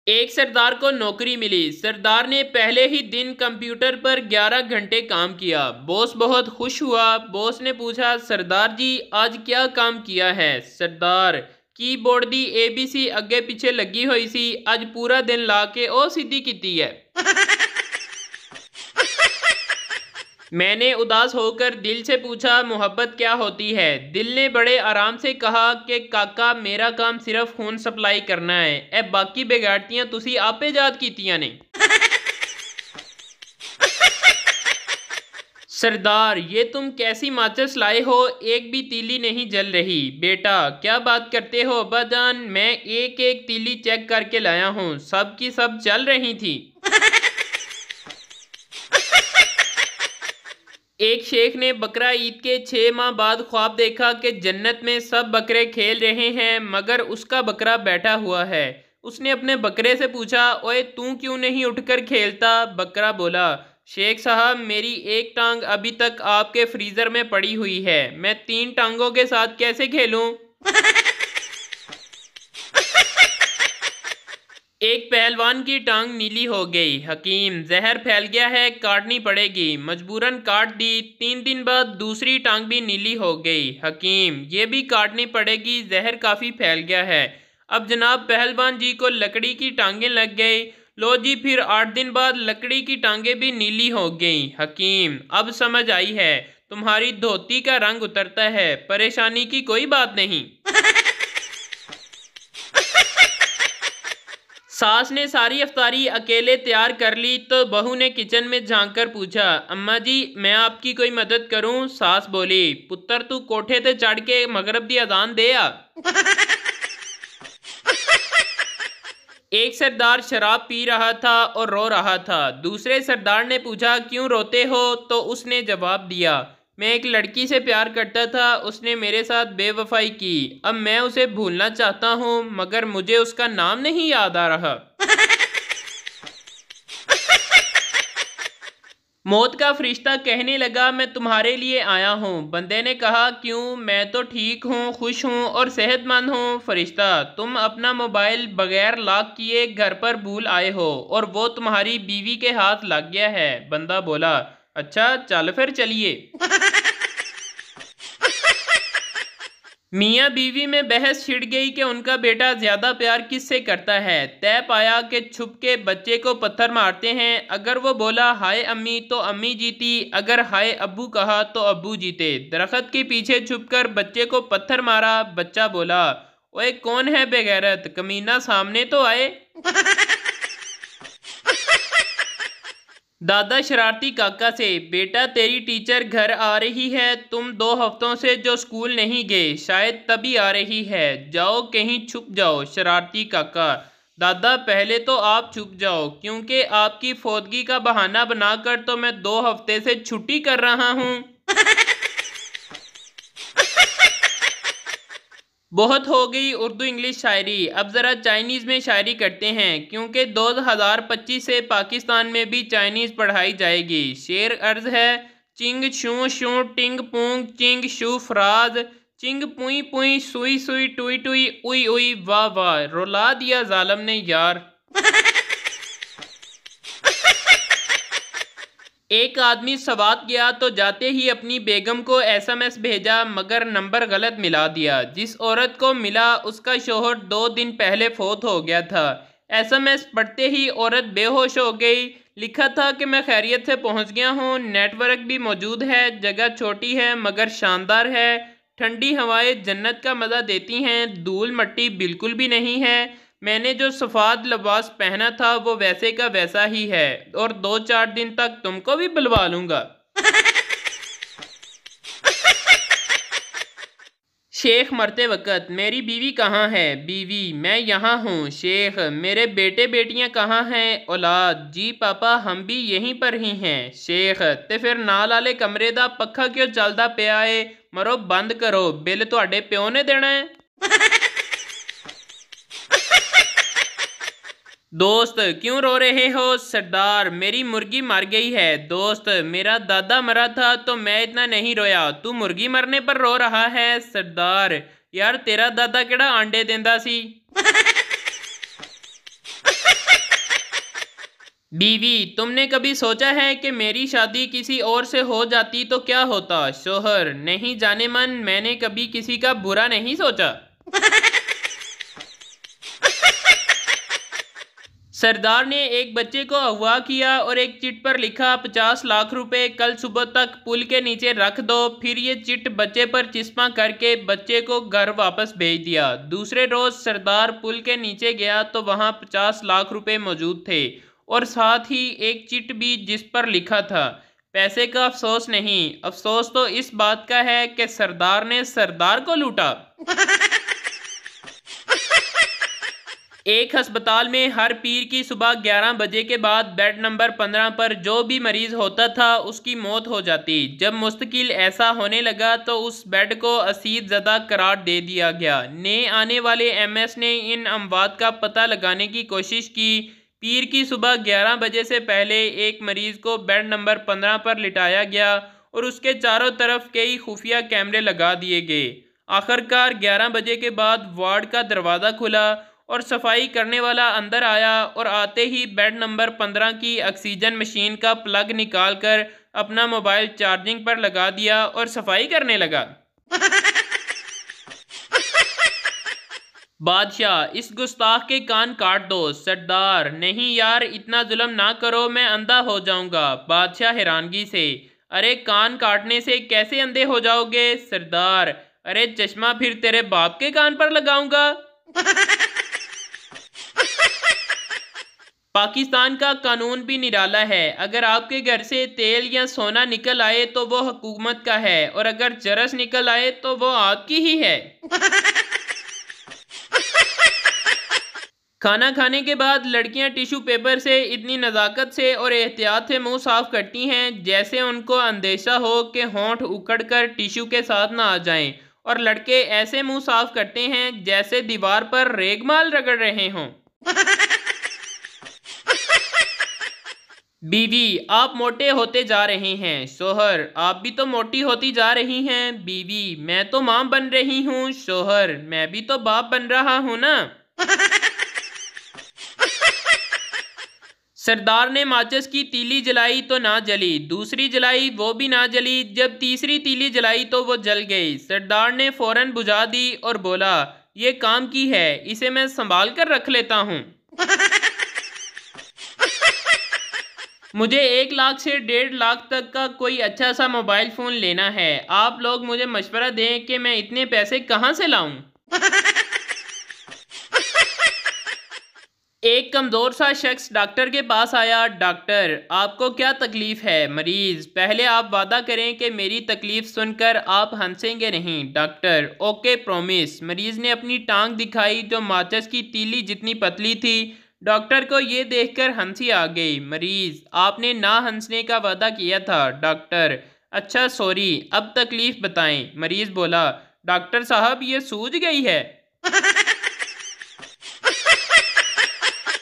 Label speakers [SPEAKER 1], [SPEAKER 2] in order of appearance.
[SPEAKER 1] एक सरदार को नौकरी मिली। सरदार ने पहले ही दिन कंप्यूटर पर 11 घंटे काम किया। बॉस बहुत खुश हुआ। बॉस ने पूछा, सरदार जी आज क्या काम किया है? सरदार, कीबोर्ड दी ABC अगे पीछे लगी हुई सी, अज पूरा दिन ला के ओ सीधी की है। मैंने उदास होकर दिल से पूछा, मोहब्बत क्या होती है? दिल ने बड़े आराम से कहा कि काका मेरा काम सिर्फ खून सप्लाई करना है, ए बाकी बेगाड़तियां तुसी आपे याद कीतियां ने। सरदार, ये तुम कैसी माचिस लाए हो, एक भी तीली नहीं जल रही। बेटा क्या बात करते हो अब्बाजान, मैं एक एक तीली चेक करके लाया हूँ, सब की सब जल रही थी। एक शेख ने बकरा ईद के 6 माह बाद ख्वाब देखा कि जन्नत में सब बकरे खेल रहे हैं मगर उसका बकरा बैठा हुआ है। उसने अपने बकरे से पूछा, ओए तू क्यों नहीं उठकर खेलता? बकरा बोला, शेख साहब मेरी एक टांग अभी तक आपके फ्रीजर में पड़ी हुई है, मैं 3 टांगों के साथ कैसे खेलूं? एक पहलवान की टांग नीली हो गई। हकीम, जहर फैल गया है, काटनी पड़ेगी। मजबूरन काट दी। 3 दिन बाद दूसरी टांग भी नीली हो गई। हकीम, ये भी काटनी पड़ेगी, जहर काफ़ी फैल गया है। अब जनाब पहलवान जी को लकड़ी की टांगें लग गई। लो जी, फिर 8 दिन बाद लकड़ी की टांगें भी नीली हो गई। हकीम, अब समझ आई है, तुम्हारी धोती का रंग उतरता है, परेशानी की कोई बात नहीं। सास ने सारी अफ्तारी अकेले तैयार कर ली तो बहू ने किचन में झांककर पूछा, अम्मा जी मैं आपकी कोई मदद करूं? सास बोली, पुत्र तू कोठे ते चढ़ के मगरब दी अजान दे आ। एक सरदार शराब पी रहा था और रो रहा था। दूसरे सरदार ने पूछा, क्यों रोते हो? तो उसने जवाब दिया, मैं एक लड़की से प्यार करता था, उसने मेरे साथ बेवफाई की, अब मैं उसे भूलना चाहता हूँ मगर मुझे उसका नाम नहीं याद आ रहा। मौत का फरिश्ता कहने लगा, मैं तुम्हारे लिए आया हूँ। बंदे ने कहा, क्यों? मैं तो ठीक हूँ, खुश हूँ और सेहतमंद हूँ। फरिश्ता, तुम अपना मोबाइल बगैर लॉक किए घर पर भूल आए हो और वो तुम्हारी बीवी के हाथ लग गया है। बंदा बोला, अच्छा चल फिर चलिए। मियाँ बीवी में बहस छिड़ गई कि उनका बेटा ज्यादा प्यार किससे करता है। तय पाया कि छुप के बच्चे को पत्थर मारते हैं। अगर वो बोला हाय अम्मी तो अम्मी जीती, अगर हाय अब्बू कहा तो अब्बू जीते। दरख्त के पीछे छुपकर बच्चे को पत्थर मारा। बच्चा बोला, ओए कौन है बेगैरत, कमीना सामने तो आए। दादा शरारती काका से, बेटा तेरी टीचर घर आ रही है, तुम 2 हफ्तों से जो स्कूल नहीं गए शायद तभी आ रही है, जाओ कहीं छुप जाओ। शरारती काका, दादा पहले तो आप छुप जाओ, क्योंकि आपकी फौतगी का बहाना बनाकर तो मैं 2 हफ्ते से छुट्टी कर रहा हूँ। बहुत हो गई उर्दू इंग्लिश शायरी, अब ज़रा चाइनीज़ में शायरी करते हैं, क्योंकि 2025 से पाकिस्तान में भी चाइनीज़ पढ़ाई जाएगी। शेर अर्ज है, चिंग शू शू टिंग पूंग चिंग शू फराज, चिंग पुई पुई सुई सुई टुई टुई उई उई वाह वाह, रुला दिया जालम ने यार। एक आदमी सवात गया तो जाते ही अपनी बेगम को SMS भेजा मगर नंबर गलत मिला दिया। जिस औरत को मिला उसका शोहर 2 दिन पहले फौत हो गया था। SMS पढ़ते ही औरत बेहोश हो गई। लिखा था कि मैं खैरियत से पहुंच गया हूं, नेटवर्क भी मौजूद है, जगह छोटी है मगर शानदार है, ठंडी हवाएं जन्नत का मज़ा देती हैं, धूल मट्टी बिल्कुल भी नहीं है, मैंने जो सफ़ाद लिबास पहना था वो वैसे का वैसा ही है और 2-4 दिन तक तुमको भी बुलवा लूंगा। शेख मरते वक़्त, मेरी बीवी कहाँ है? बीवी, मैं यहाँ हूँ। शेख, मेरे बेटे बेटियाँ कहाँ हैं? औलाद, जी पापा हम भी यहीं पर ही हैं। शेख, ते फिर नाल वाले कमरे दा पक्खा क्यों चलदा पिया है? मरो बंद करो, बिल तुहाडे प्यो ने देना है। दोस्त, क्यों रो रहे हो? सरदार, मेरी मुर्गी मर गई है। दोस्त, मेरा दादा मरा था तो मैं इतना नहीं रोया, तू मुर्गी मरने पर रो रहा है। सरदार, यार तेरा दादा केड़ा अंडे देंदा सी। बीवी, तुमने कभी सोचा है कि मेरी शादी किसी और से हो जाती तो क्या होता? शोहर, नहीं जाने मन, मैंने कभी किसी का बुरा नहीं सोचा। सरदार ने एक बच्चे को अगवा किया और एक चिट पर लिखा 50 लाख रुपए कल सुबह तक पुल के नीचे रख दो। फिर ये चिट बच्चे पर चिस्पा करके बच्चे को घर वापस भेज दिया। दूसरे रोज सरदार पुल के नीचे गया तो वहां 50 लाख रुपए मौजूद थे और साथ ही एक चिट भी जिस पर लिखा था, पैसे का अफसोस नहीं, अफसोस तो इस बात का है कि सरदार ने सरदार को लूटा। एक अस्पताल में हर पीर की सुबह 11 बजे के बाद बेड नंबर 15 पर जो भी मरीज होता था उसकी मौत हो जाती। जब मुस्तकिल ऐसा होने लगा तो उस बेड को असीद ज़दा करार दे दिया गया। नए आने वाले एमएस ने इन अमवात का पता लगाने की कोशिश की। पीर की सुबह 11 बजे से पहले एक मरीज को बेड नंबर 15 पर लिटाया गया और उसके चारों तरफ कई खुफिया कैमरे लगा दिए गए। आखिरकार 11 बजे के बाद वार्ड का दरवाज़ा खुला और सफाई करने वाला अंदर आया और आते ही बेड नंबर 15 की ऑक्सीजन मशीन का प्लग निकालकर अपना मोबाइल चार्जिंग पर लगा दिया और सफाई करने लगा। बादशाह, इस गुस्ताख के कान काट दो। सरदार, नहीं यार, इतना जुल्म ना करो, मैं अंधा हो जाऊंगा। बादशाह हैरानगी से, अरे कान काटने से कैसे अंधे हो जाओगे? सरदार, अरे चश्मा फिर तेरे बाप के कान पर लगाऊंगा। पाकिस्तान का कानून भी निराला है। अगर आपके घर से तेल या सोना निकल आए तो वो हुकूमत का है और अगर चरस निकल आए तो वो आपकी ही है। खाना खाने के बाद लड़कियां टिश्यू पेपर से इतनी नज़ाकत से और एहतियात से मुंह साफ करती हैं जैसे उनको अंदेशा हो कि होंठ उखड़कर टिश्यू के साथ ना आ जाएं, और लड़के ऐसे मुंह साफ करते हैं जैसे दीवार पर रेगमाल रगड़ रहे हों। बीवी, आप मोटे होते जा रहे हैं। शोहर, आप भी तो मोटी होती जा रही हैं। बीवी, मैं तो मां बन रही हूँ। शोहर, मैं भी तो बाप बन रहा हूँ ना। सरदार ने माचिस की तीली जलाई तो ना जली, दूसरी जलाई वो भी ना जली, जब तीसरी तीली जलाई तो वो जल गई। सरदार ने फौरन बुझा दी और बोला, ये काम की है, इसे मैं संभाल कर रख लेता हूँ। मुझे 1 लाख से 1.5 लाख तक का कोई अच्छा सा मोबाइल फ़ोन लेना है। आप लोग मुझे मशवरा दें कि मैं इतने पैसे कहाँ से लाऊं। एक कमज़ोर सा शख्स डॉक्टर के पास आया। डॉक्टर, आपको क्या तकलीफ़ है? मरीज़, पहले आप वादा करें कि मेरी तकलीफ़ सुनकर आप हंसेंगे नहीं। Doctor, okay promise. मरीज़ ने अपनी टांग दिखाई जो माचिस की तीली जितनी पतली थी। डॉक्टर को ये देखकर हंसी आ गई। मरीज़, आपने ना हंसने का वादा किया था। डॉक्टर, अच्छा सॉरी, अब तकलीफ़ बताएं। मरीज़ बोला, डॉक्टर साहब ये सूज गई है।